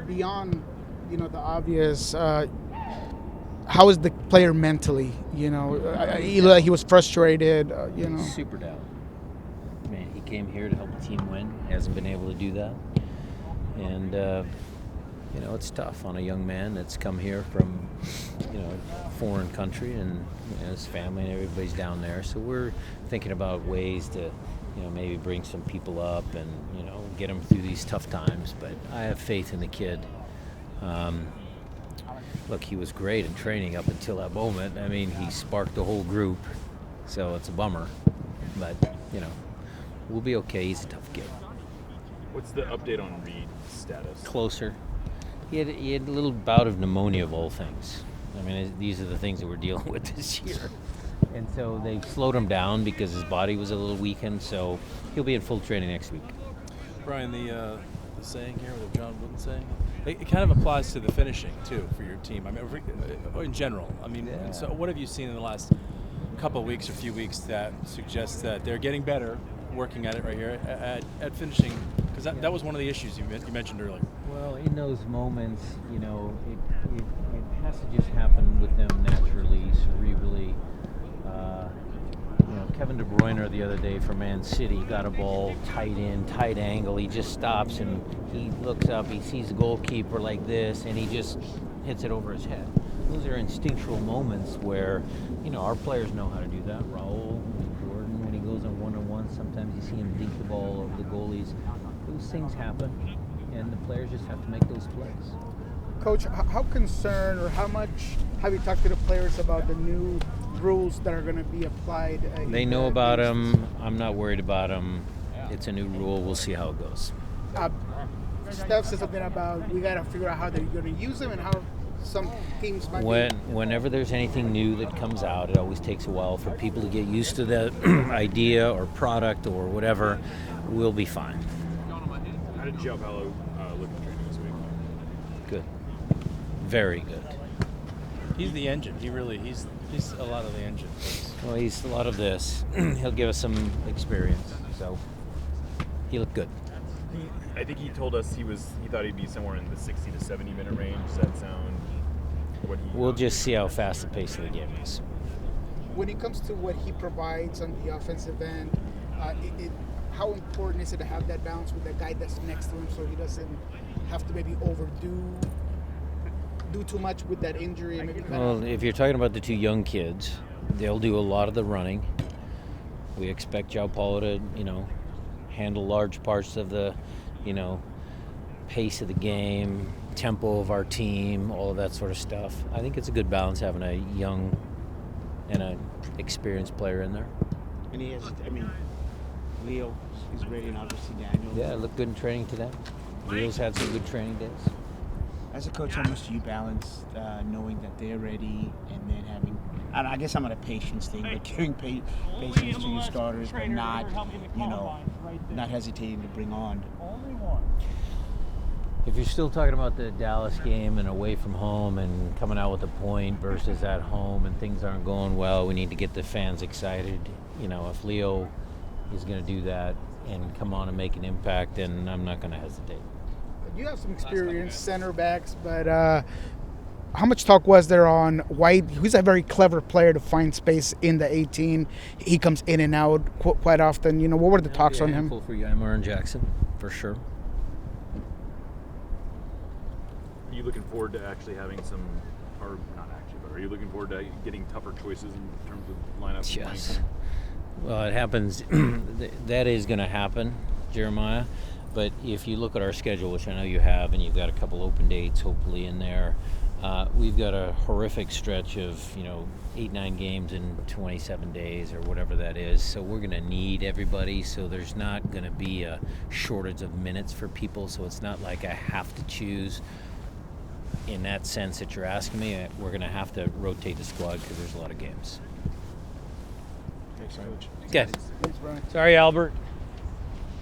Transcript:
beyond, the obvious, how is the player mentally? He was frustrated. He's super down. Man, he came here to help the team win. He hasn't been able to do that, and it's tough on a young man that's come here from a foreign country, and his family and everybody's down there. So we're thinking about ways to maybe bring some people up and get him through these tough times. But I have faith in the kid. Look, he was great in training up until that moment. I mean, he sparked the whole group, so it's a bummer. But, we'll be okay. He's a tough kid. What's the update on Reed's status? Closer. He had a little bout of pneumonia of all things. I mean, these are the things that we're dealing with this year. And so they slowed him down because his body was a little weakened, so he'll be in full training next week. Brian, the saying here, the John Wooden saying, it kind of applies to the finishing too for your team. I mean, in general. I mean, Yeah. So what have you seen in the last couple of weeks or few weeks that suggests that they're getting better, working at it right here at finishing? Because that was one of the issues you mentioned earlier. Well, in those moments, it has to just happen with them naturally, cerebrally. Kevin De Bruyne the other day for Man City got a ball tight angle. He just stops and he looks up. He sees the goalkeeper like this, and he just hits it over his head. Those are instinctual moments where, our players know how to do that. Raul, Jordan, when he goes on one-on-one, sometimes you see him dink the ball over the goalies. Those things happen, and the players just have to make those plays. Coach, how concerned or how much have you talked to the players about the new rules that are going to be applied? They know about them. I'm not worried about them. It's a new rule. We'll see how it goes. Steph said something about we got to figure out how they're going to use them and how some teams might Whenever there's anything new that comes out, it always takes a while for people to get used to the idea or product or whatever. We'll be fine. How did Joe Paulo look in training this week? Good. Very good. He's the engine. He's a lot of the engine. Well, he's a lot of this. He'll give us some experience. So he looked good. I think he told us he thought he'd be somewhere in the 60 to 70 minute range. Does that sound what he... We'll just see how fast the pace of the game is. When it comes to what he provides on the offensive end, how important is it to have that balance with the guy that's next to him so he doesn't have to maybe do too much with that injury? Well, if you're talking about the two young kids, they'll do a lot of the running. We expect João Paulo to, handle large parts of the, pace of the game, tempo of our team, all of that sort of stuff. I think it's a good balance having a young and an experienced player in there. And Leo is ready, and obviously Daniel. Yeah, it looked good in training today. Leo's had some good training days. As a coach, how much do you balance knowing that they're ready and then having, I guess I'm at a patience thing, but giving patience to your starters, but not, not hesitating to bring on? If you're still talking about the Dallas game and away from home and coming out with a point versus at home and things aren't going well, we need to get the fans excited. If Leo is going to do that and come on and make an impact, then I'm not going to hesitate. You have some experienced center backs, but how much talk was there on White? He's a very clever player to find space in the 18. He comes in and out quite often. What were the talks on him? For Ymar and Jackson, for sure. Are you looking forward to actually having some, or not actually, but are you looking forward to getting tougher choices in terms of lineups? Yes. Well, it happens. That is going to happen, Jeremiah. But if you look at our schedule, which I know you have, and you've got a couple open dates hopefully in there, we've got a horrific stretch of 8-9 games in 27 days or whatever that is. So we're going to need everybody. So there's not going to be a shortage of minutes for people. So it's not like I have to choose. In that sense that you're asking me, we're going to have to rotate the squad because there's a lot of games. Thanks, Coach. Okay. Thanks, Brian. Sorry, Albert.